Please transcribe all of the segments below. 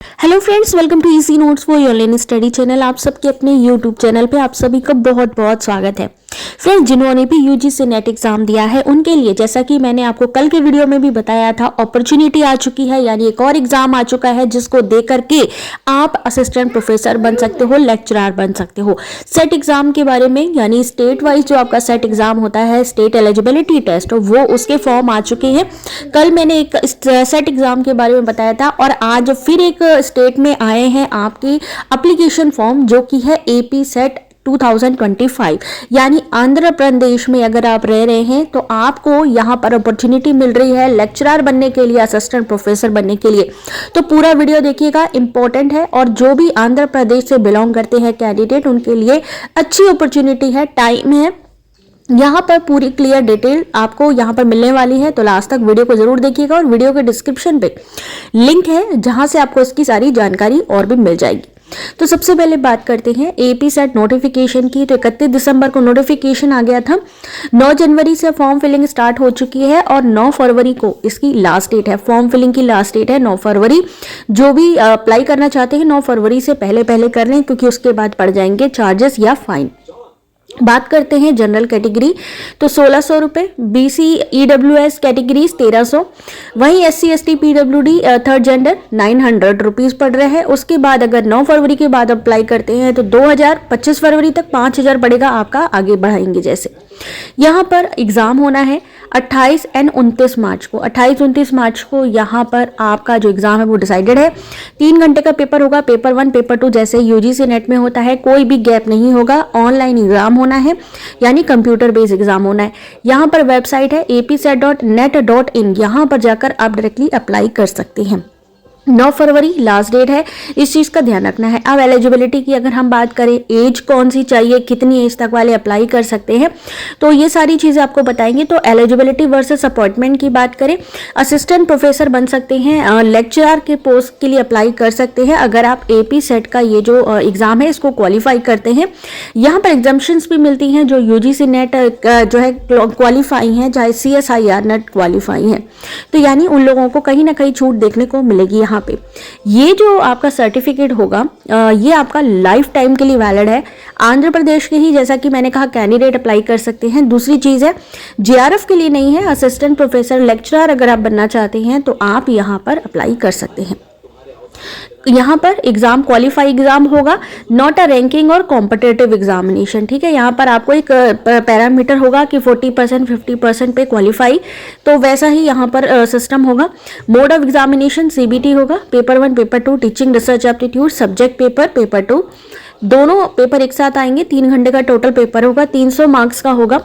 Hello friends, welcome to easy notes for online study channel. आप सबके अपने YouTube channel पे आप सभी का बहुत बहुत स्वागत है। फ्रेंड्स, जिन्होंने भी यूजीसी नेट एग्जाम दिया है उनके लिए, जैसा कि मैंने आपको कल के वीडियो में भी बताया था, अपॉर्चुनिटी आ चुकी है, यानी एक और एग्जाम आ चुका है जिसको दे करके आप असिस्टेंट प्रोफेसर बन सकते हो, लेक्चरर बन सकते हो। सेट एग्जाम के बारे में, यानी स्टेट वाइज जो आपका सेट एग्जाम होता है, स्टेट एलिजिबिलिटी टेस्ट, वो उसके फॉर्म आ चुके हैं। कल मैंने एक सेट एग्जाम के बारे में बताया था और आज फिर एक स्टेट में आए हैं आपकी एप्लीकेशन फॉर्म, जो कि है एपी सेट 2025। यानी आंध्र प्रदेश में अगर आप रह रहे हैं तो आपको यहाँ पर अपॉर्चुनिटी मिल रही है लेक्चरर बनने के लिए, असिस्टेंट प्रोफेसर बनने के लिए। तो पूरा वीडियो देखिएगा, इंपॉर्टेंट है। और जो भी आंध्र प्रदेश से बिलोंग करते हैं कैंडिडेट, उनके लिए अच्छी अपॉर्चुनिटी है, टाइम है। यहाँ पर पूरी क्लियर डिटेल आपको यहाँ पर मिलने वाली है, तो लास्ट तक वीडियो को जरूर देखिएगा। और वीडियो के डिस्क्रिप्शन पे लिंक है जहां से आपको इसकी सारी जानकारी और भी मिल जाएगी। तो सबसे पहले बात करते हैं एपी सेट नोटिफिकेशन की। तो 31 दिसंबर को नोटिफिकेशन आ गया था। 9 जनवरी से फॉर्म फिलिंग स्टार्ट हो चुकी है और 9 फरवरी को इसकी लास्ट डेट है। फॉर्म फिलिंग की लास्ट डेट है 9 फरवरी। जो भी अप्लाई करना चाहते हैं 9 फरवरी से पहले पहले कर लें, क्योंकि उसके बाद पड़ जाएंगे चार्जेस या फाइन। बात करते हैं जनरल कैटेगरी, तो 1600 रुपये, बीसी ईडब्ल्यूएस कैटेगरी 1300, वहीं SC ST PWD third gender 900 rupees पड़ रहे हैं। उसके बाद अगर 9 फरवरी के बाद अप्लाई करते हैं तो 2000, 25 फरवरी तक 5000 पड़ेगा आपका, आगे बढ़ाएंगे जैसे। यहाँ पर एग्जाम होना है 28 एंड 29 मार्च को। 28-29 मार्च को यहाँ पर आपका जो एग्जाम है वो डिसाइडेड है। 3 घंटे का पेपर होगा, पेपर 1 पेपर 2 जैसे यूजीसी नेट में होता है, कोई भी गैप नहीं होगा। ऑनलाइन एग्जाम होना है, यानी कंप्यूटर बेस्ड एग्जाम होना है। यहाँ पर वेबसाइट है apset.net.in, यहाँ पर जाकर आप डायरेक्टली अप्लाई कर सकते हैं। 9 फरवरी लास्ट डेट है, इस चीज़ का ध्यान रखना है। अब एलिजिबिलिटी की अगर हम बात करें, एज कौन सी चाहिए, कितनी एज तक वाले अप्लाई कर सकते हैं, तो ये सारी चीज़ें आपको बताएंगे। तो एलिजिबिलिटी वर्सेस अपॉइंटमेंट की बात करें, असिस्टेंट प्रोफेसर बन सकते हैं, लेक्चरर के पोस्ट के लिए अप्लाई कर सकते हैं अगर आप एपी सेट का ये जो एग्ज़ाम है इसको क्वालिफाई करते हैं। यहाँ पर एग्जाम्पशंस भी मिलती हैं जो यूजीसी नेट जो है क्वालिफाई हैं, चाहे CSIR नेट क्वालिफाई हैं, तो यानी उन लोगों को कहीं ना कहीं छूट देखने को मिलेगी। यहाँ पे ये जो आपका सर्टिफिकेट होगा ये आपका लाइफ टाइम के लिए वैलिड है। आंध्र प्रदेश के ही, जैसा कि मैंने कहा, कैंडिडेट अप्लाई कर सकते हैं। दूसरी चीज़ है, JRF के लिए नहीं है। असिस्टेंट प्रोफेसर लेक्चरर अगर आप बनना चाहते हैं तो आप यहाँ पर अप्लाई कर सकते हैं। यहाँ पर एग्जाम क्वालिफाई एग्जाम होगा, नॉट अ रैंकिंग और कॉम्पिटिटिव एग्जामिनेशन। ठीक है, यहाँ पर आपको एक पैरामीटर होगा कि 40% 50% पे क्वालिफाई, तो वैसा ही यहाँ पर सिस्टम होगा। मोड ऑफ एग्जामिनेशन CBT होगा। Paper 1 paper 2 teaching research aptitude, subject paper paper 2, दोनों पेपर एक साथ आएंगे। 3 घंटे का टोटल पेपर होगा, 300 मार्क्स का होगा।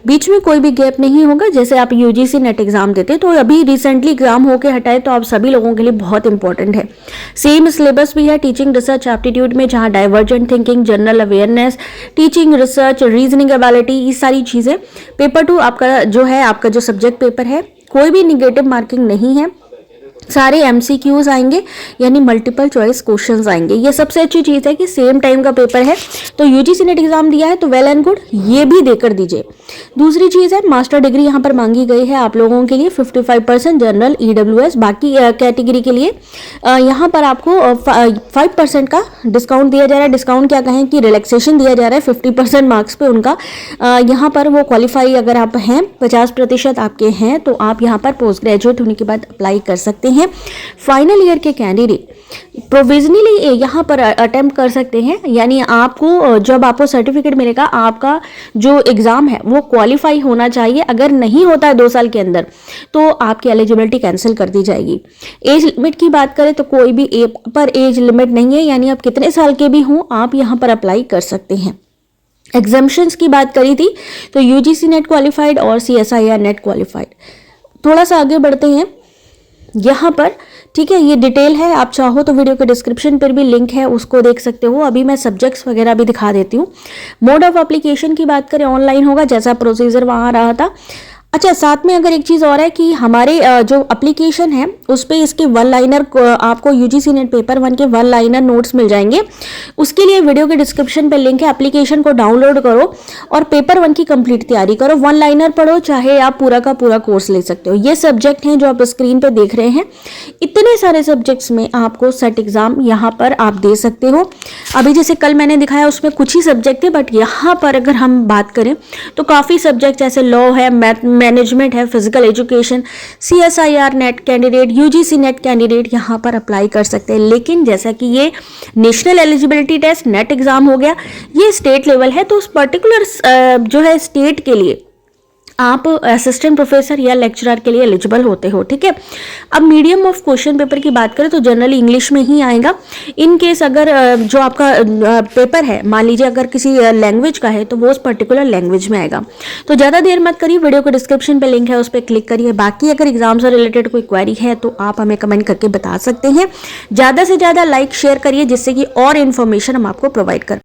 बीच में कोई भी गैप नहीं होगा, जैसे आप यूजीसी नेट एग्जाम देते। तो अभी रिसेंटली एग्जाम होके हटाए तो आप सभी लोगों के लिए बहुत इंपॉर्टेंट है। सेम सिलेबस भी है टीचिंग रिसर्च एप्टीट्यूड में, जहां divergent thinking, general awareness, teaching research, reasoning ability, ये सारी चीजें। पेपर 2 आपका जो है, आपका जो सब्जेक्ट पेपर है, कोई भी निगेटिव मार्किंग नहीं है, सारे MCQs आएंगे, यानी मल्टीपल चॉइस क्वेश्चंस आएंगे। ये सबसे अच्छी चीज़ है कि सेम टाइम का पेपर है। तो यूजीसी नेट एग्जाम दिया है तो वेल एंड गुड, ये भी देकर दीजिए। दूसरी चीज़ है, मास्टर डिग्री यहाँ पर मांगी गई है आप लोगों के लिए 55% जनरल EWS। बाकी कैटेगरी के लिए यहाँ पर आपको 5% का डिस्काउंट दिया जा रहा है। डिस्काउंट क्या कहें कि रिलैक्सेशन दिया जा रहा है 50% मार्क्स पे उनका। यहाँ पर वो क्वालिफाई अगर आप हैं, 50% आपके हैं, तो आप यहाँ पर पोस्ट ग्रेजुएट होने के बाद अप्लाई कर सकते हैं। फाइनल ईयर के कैंडिडेट प्रोविजनली यहाँ पर अटेम्प्ट कर सकते हैं, यानी आपको जब आपको सर्टिफिकेट मिलेगा, आपका जो एग्जाम है वो क्वालिफाई होना चाहिए। अगर नहीं होता है 2 साल के अंदर तो आपकी एलिजिबिलिटी कैंसिल कर दी जाएगी। एज लिमिट की बात करें तो कोई भी पर एज लिमिट नहीं है, यानी आप कितने साल के भी हों आप यहाँ पर अप्लाई कर सकते हैं। एग्जाम्शंस की बात करी थी तो यूजीसी नेट क्वालिफाइड और CSIR नेट क्वालिफाइड। थोड़ा सा आगे बढ़ते हैं यहाँ पर। ठीक है, ये डिटेल है, आप चाहो तो वीडियो के डिस्क्रिप्शन पर भी लिंक है, उसको देख सकते हो। अभी मैं सब्जेक्ट्स वगैरह भी दिखा देती हूँ। मोड ऑफ एप्लीकेशन की बात करें, ऑनलाइन होगा, जैसा प्रोसीजर वहाँ रहा था। अच्छा, साथ में अगर एक चीज़ और है कि हमारे जो एप्लीकेशन है उस पे इसके वन लाइनर आपको यूजीसी नेट पेपर 1 के वन लाइनर नोट्स मिल जाएंगे। उसके लिए वीडियो के डिस्क्रिप्शन पे लिंक है, एप्लीकेशन को डाउनलोड करो और पेपर 1 की कंप्लीट तैयारी करो। वन लाइनर पढ़ो, चाहे आप पूरा का पूरा कोर्स ले सकते हो। ये सब्जेक्ट हैं जो आप स्क्रीन पे देख रहे हैं। इतने सारे सब्जेक्ट्स में आपको सेट एग्जाम यहाँ पर आप दे सकते हो। अभी जैसे कल मैंने दिखाया उसमें कुछ ही सब्जेक्ट थे, बट यहाँ पर अगर हम बात करें तो काफ़ी सब्जेक्ट जैसे लॉ है, मैनेजमेंट है, physical education, CSIR net candidate, UGC net candidate यहाँ पर अप्लाई कर सकते हैं। लेकिन जैसा कि ये national eligibility test NET exam हो गया, ये स्टेट लेवल है, तो उस पर्टिकुलर जो है स्टेट के लिए आप असिस्टेंट प्रोफेसर या लेक्चरर के लिए एलिजिबल होते हो। ठीक है, अब मीडियम ऑफ क्वेश्चन पेपर की बात करें तो जनरली इंग्लिश में ही आएगा। इन केस अगर जो आपका पेपर है, मान लीजिए अगर किसी लैंग्वेज का है तो वो उस पर्टिकुलर लैंग्वेज में आएगा। तो ज़्यादा देर मत करिए, वीडियो को डिस्क्रिप्शन पे लिंक है, उस पर क्लिक करिए। बाकी अगर एग्जाम से रिलेटेड कोई क्वेरी है तो आप हमें कमेंट करके बता सकते हैं। ज़्यादा से ज़्यादा लाइक शेयर करिए जिससे कि और इन्फॉर्मेशन हम आपको प्रोवाइड कर